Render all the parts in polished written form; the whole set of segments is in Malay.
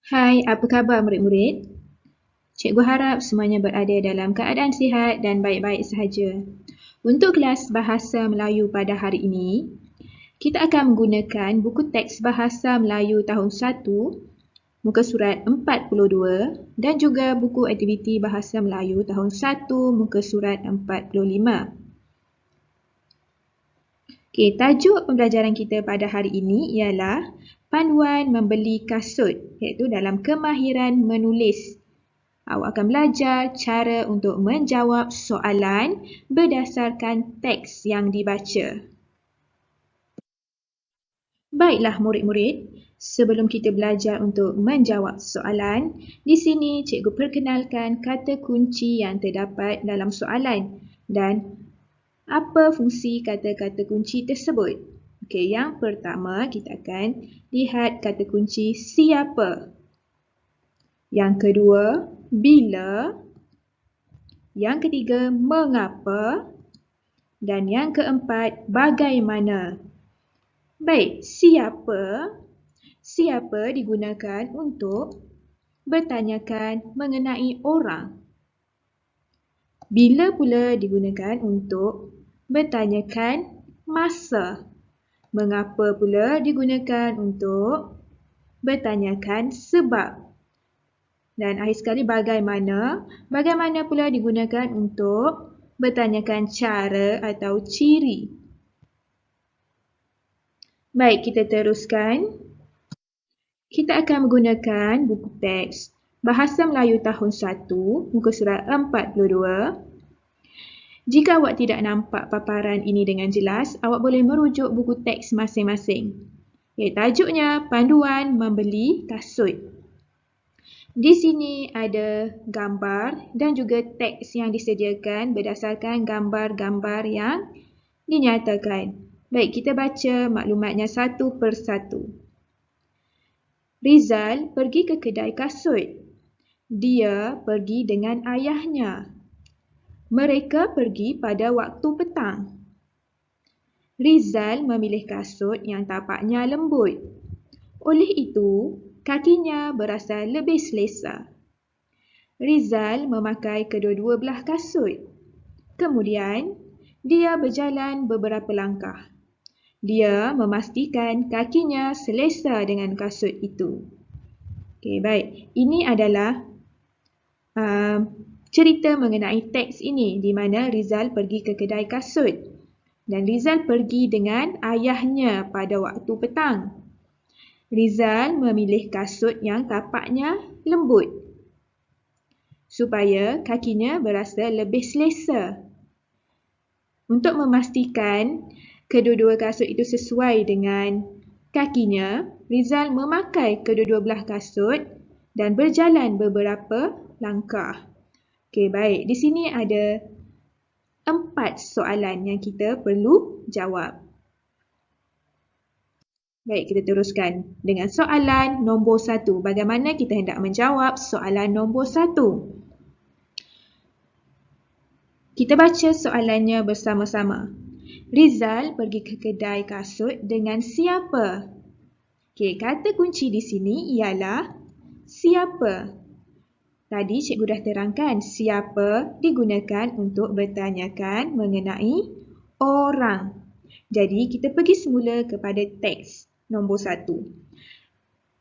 Hai, apa khabar murid-murid? Cikgu harap semuanya berada dalam keadaan sihat dan baik-baik sahaja. Untuk kelas Bahasa Melayu pada hari ini, kita akan menggunakan buku teks Bahasa Melayu tahun 1, muka surat 42 dan juga buku aktiviti Bahasa Melayu tahun 1, muka surat 45. Tajuk pembelajaran kita pada hari ini ialah panduan membeli kasut, iaitu dalam kemahiran menulis. Awak akan belajar cara untuk menjawab soalan berdasarkan teks yang dibaca. Baiklah murid-murid, sebelum kita belajar untuk menjawab soalan, di sini cikgu perkenalkan kata kunci yang terdapat dalam soalan dan apa fungsi kata-kata kunci tersebut. Okey, yang pertama kita akan lihat kata kunci siapa. Yang kedua, bila. Yang ketiga, mengapa. Dan yang keempat, bagaimana. Baik, siapa? Siapa digunakan untuk bertanyakan mengenai orang. Bila pula digunakan untuk bertanyakan masa. Mengapa pula digunakan untuk bertanyakan sebab. Dan akhir sekali bagaimana? Bagaimana pula digunakan untuk bertanyakan cara atau ciri. Baik, kita teruskan. Kita akan menggunakan buku teks Bahasa Melayu tahun 1, muka surat 42. Jika awak tidak nampak paparan ini dengan jelas, awak boleh merujuk buku teks masing-masing. Tajuknya Panduan Membeli Kasut. Di sini ada gambar dan juga teks yang disediakan berdasarkan gambar-gambar yang dinyatakan. Baik, kita baca maklumatnya satu persatu. Rizal pergi ke kedai kasut. Dia pergi dengan ayahnya. Mereka pergi pada waktu petang. Rizal memilih kasut yang tapaknya lembut. Oleh itu, kakinya berasa lebih selesa. Rizal memakai kedua-dua belah kasut. Kemudian, dia berjalan beberapa langkah. Dia memastikan kakinya selesa dengan kasut itu. Okey, baik. Ini adalah cerita mengenai teks ini di mana Rizal pergi ke kedai kasut. Dan Rizal pergi dengan ayahnya pada waktu petang. Rizal memilih kasut yang tapaknya lembut supaya kakinya berasa lebih selesa. Untuk memastikan kedua-dua kasut itu sesuai dengan kakinya, Rizal memakai kedua-dua belah kasut dan berjalan beberapa langkah. Okey, baik. Di sini ada 4 soalan yang kita perlu jawab. Baik, kita teruskan dengan soalan nombor 1. Bagaimana kita hendak menjawab soalan nombor 1? Kita baca soalannya bersama-sama. Rizal pergi ke kedai kasut dengan siapa? Okey, kata kunci di sini ialah siapa. Tadi cikgu dah terangkan siapa digunakan untuk bertanyakan mengenai orang. Jadi kita pergi semula kepada teks nombor 1.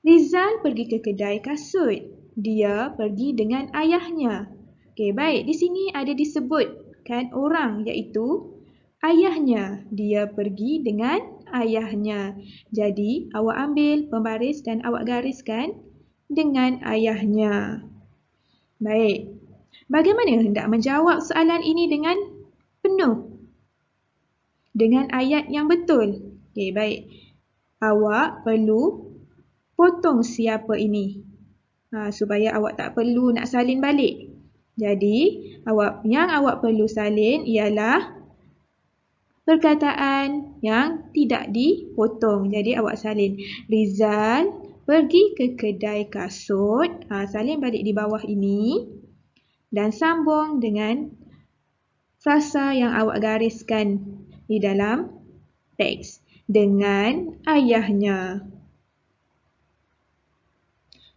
Rizal pergi ke kedai kasut. Dia pergi dengan ayahnya. Okey, baik. Di sini ada disebutkan orang iaitu ayahnya. Dia pergi dengan ayahnya. Jadi awak ambil pembaris dan awak gariskan dengan ayahnya. Baik. Bagaimana hendak menjawab soalan ini dengan penuh? Dengan ayat yang betul. Okey, baik. Awak perlu potong siapa ini. Supaya awak tak perlu nak salin balik. Jadi, yang awak perlu salin ialah perkataan yang tidak dipotong. Jadi, awak salin. Rizal pergi ke kedai kasut. Salin balik di bawah ini. Dan sambung dengan frasa yang awak gariskan di dalam teks. Dengan ayahnya.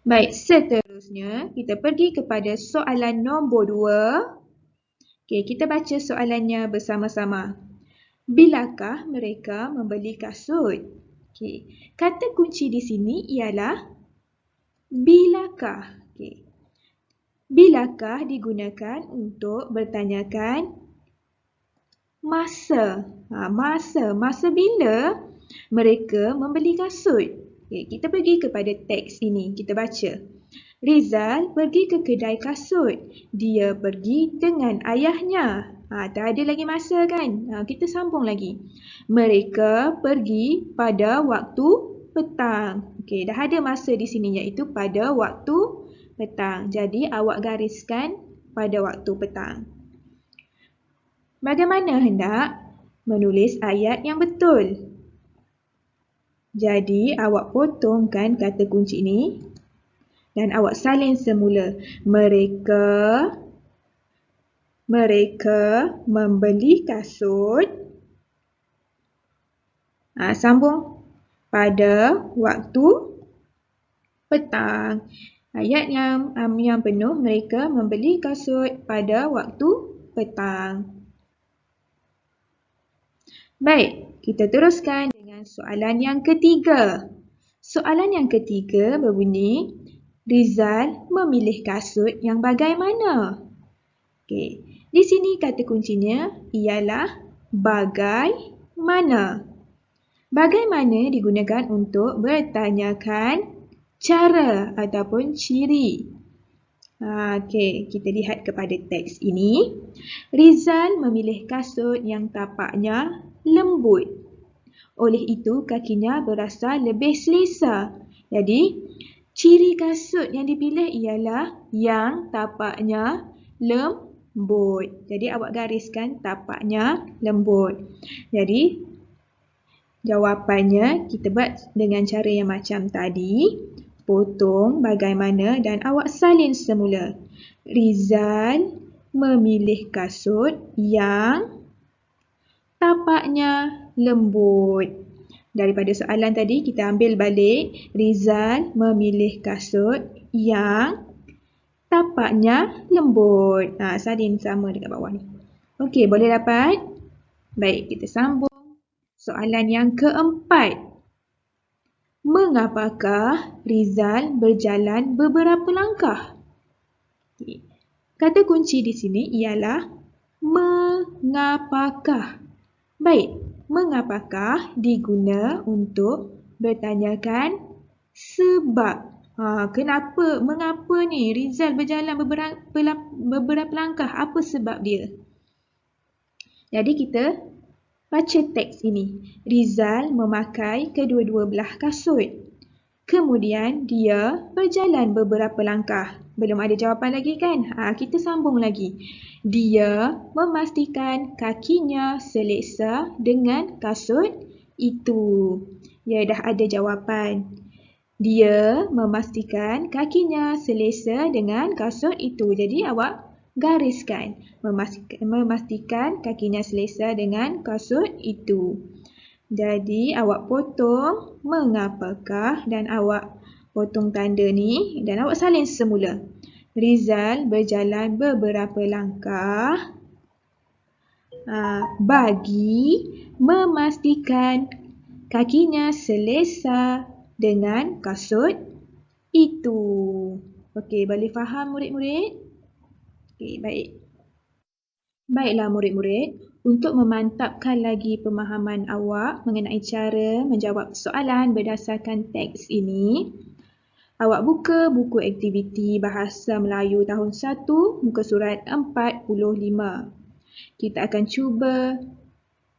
Baik, seterusnya kita pergi kepada soalan nombor 2. Okey, kita baca soalannya bersama-sama. Bilakah mereka membeli kasut? Okey, kata kunci di sini ialah bilakah. Okey. Bilakah digunakan untuk bertanyakan masa. Masa bila mereka membeli kasut? Okay, kita pergi kepada teks ini, kita baca. Rizal pergi ke kedai kasut. Dia pergi dengan ayahnya. Tak ada lagi masa kan? Kita sambung lagi. Mereka pergi pada waktu petang. Okey, dah ada masa di sini iaitu pada waktu petang. Jadi awak gariskan pada waktu petang. Bagaimana hendak menulis ayat yang betul? Jadi awak potongkan kata kunci ini dan awak salin semula. Mereka membeli kasut. Sambung pada waktu petang. Ayat yang penuh, mereka membeli kasut pada waktu petang. Baik, kita teruskan dengan soalan yang ketiga. Soalan yang ketiga berbunyi, Rizal memilih kasut yang bagaimana? Okey, di sini kata kuncinya ialah bagaimana. Bagaimana digunakan untuk bertanyakan cara ataupun ciri. Okey, kita lihat kepada teks ini. Rizal memilih kasut yang tapaknya lembut. Oleh itu, kakinya berasa lebih selesa. Jadi, ciri kasut yang dipilih ialah yang tapaknya lembut. Jadi, awak gariskan tapaknya lembut. Jadi, jawapannya kita buat dengan cara yang macam tadi. Potong bagaimana dan awak salin semula. Rizal memilih kasut yang tapaknya lembut. Daripada soalan tadi kita ambil balik. Rizal memilih kasut yang tapaknya lembut. Salin sama dekat bawah ni. Okey, boleh dapat? Baik, kita sambung. Soalan yang keempat. Mengapakah Rizal berjalan beberapa langkah? Kata kunci di sini ialah mengapakah. Baik, mengapakah diguna untuk bertanyakan sebab. Kenapa, mengapa ni Rizal berjalan beberapa langkah? Apa sebab dia? Jadi kita baca teks ini. Rizal memakai kedua-dua belah kasut. Kemudian dia berjalan beberapa langkah. Belum ada jawapan lagi kan? Kita sambung lagi. Dia memastikan kakinya selesa dengan kasut itu. Ya, dah ada jawapan. Dia memastikan kakinya selesa dengan kasut itu. Jadi awak gariskan. Memastikan kakinya selesa dengan kasut itu. Jadi awak potong mengapakah dan awak potong tanda ni dan awak salin semula. Rizal berjalan beberapa langkah bagi memastikan kakinya selesa dengan kasut itu. Okey, boleh faham murid-murid? Okey, baik. Baiklah murid-murid, untuk memantapkan lagi pemahaman awak mengenai cara menjawab soalan berdasarkan teks ini, awak buka buku aktiviti Bahasa Melayu tahun 1, muka surat 45. Kita akan cuba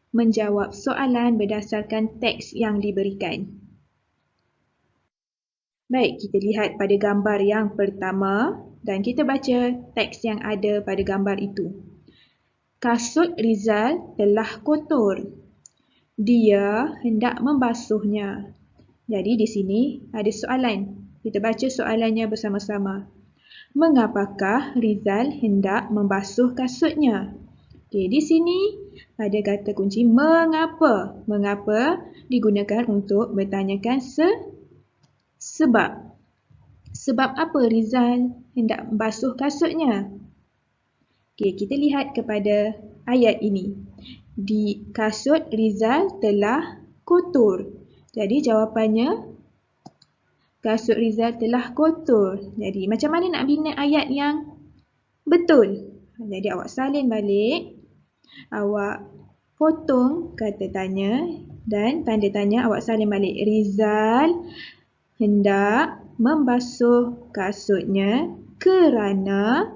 menjawab soalan berdasarkan teks yang diberikan. Baik, kita lihat pada gambar yang pertama dan kita baca teks yang ada pada gambar itu. Kasut Rizal telah kotor. Dia hendak membasuhnya. Jadi di sini ada soalan. Kita baca soalannya bersama-sama. Mengapakah Rizal hendak membasuh kasutnya? Okey, di sini ada kata kunci mengapa. Mengapa digunakan untuk bertanyakan sebab. Sebab apa Rizal hendak membasuh kasutnya? Okey, kita lihat kepada ayat ini. Di kasut Rizal telah kotor. Jadi jawapannya kasut Rizal telah kotor. Jadi macam mana nak bina ayat yang betul? Jadi awak salin balik. Awak potong kata tanya dan tanda tanya awak salin balik. Rizal hendak membasuh kasutnya kerana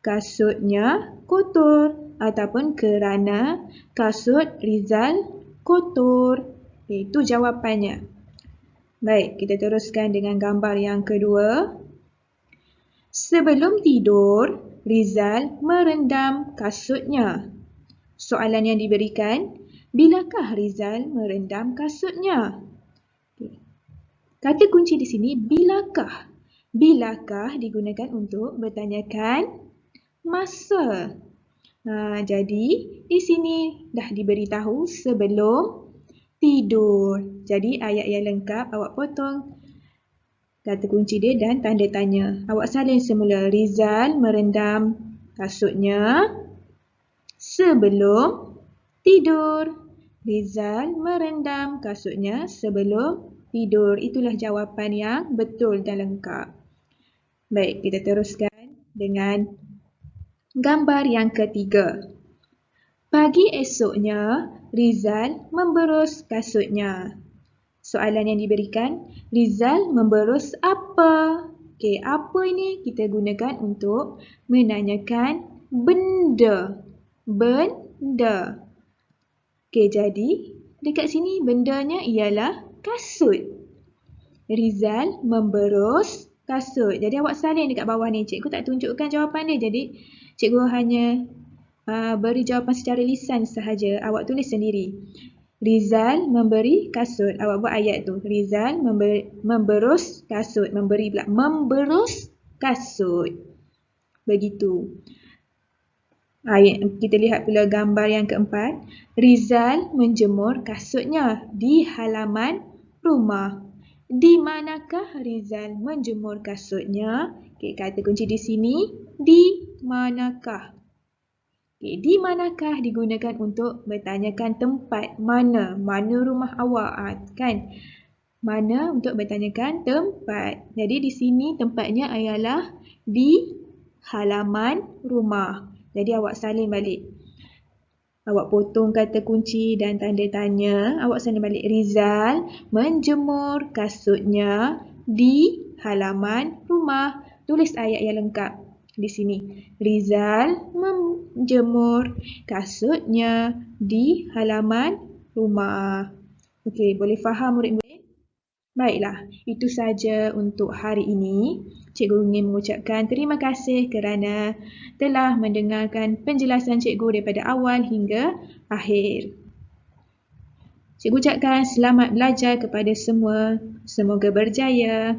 kasutnya kotor ataupun kerana kasut Rizal kotor. Itu jawapannya. Baik, kita teruskan dengan gambar yang kedua. Sebelum tidur, Rizal merendam kasutnya. Soalan yang diberikan, bilakah Rizal merendam kasutnya? Kata kunci di sini, bilakah. Bilakah digunakan untuk bertanyakan masa. Jadi, di sini dah diberitahu sebelum tidur. Jadi, ayat yang lengkap awak potong kata kunci dia dan tanda tanya. Awak salin semula. Rizal merendam kasutnya sebelum tidur. Rizal merendam kasutnya sebelum tidur. Itulah jawapan yang betul dan lengkap. Baik, kita teruskan dengan gambar yang ketiga. Pagi esoknya, Rizal memberus kasutnya. Soalan yang diberikan, Rizal memberus apa? Okey, apa ini kita gunakan untuk menanyakan benda. Benda. Okey, jadi dekat sini bendanya ialah kasut. Rizal memberus kasut. Jadi awak salin dekat bawah ni. Cikgu tak tunjukkan jawapan dia. Jadi cikgu hanya beri jawapan secara lisan sahaja. Awak tulis sendiri. Rizal memberi kasut. Awak buat ayat tu. Rizal memberus kasut. Memberi pula. Memberus kasut. Begitu. Kita lihat pula gambar yang keempat. Rizal menjemur kasutnya di halaman rumah. Di manakah Rizal menjemur kasutnya? Okey, kata kunci di sini, di manakah. Okey, di manakah digunakan untuk bertanyakan tempat mana? Mana rumah awak? Kan? Mana untuk bertanyakan tempat. Jadi di sini tempatnya ialah di halaman rumah. Jadi awak salin balik. Awak potong kata kunci dan tanda tanya. Awak salin balik. Rizal menjemur kasutnya di halaman rumah. Tulis ayat yang lengkap di sini. Rizal menjemur kasutnya di halaman rumah. Okey, boleh faham murid-murid? Baiklah, itu saja untuk hari ini. Cikgu ingin mengucapkan terima kasih kerana telah mendengarkan penjelasan cikgu daripada awal hingga akhir. Cikgu ucapkan selamat belajar kepada semua. Semoga berjaya.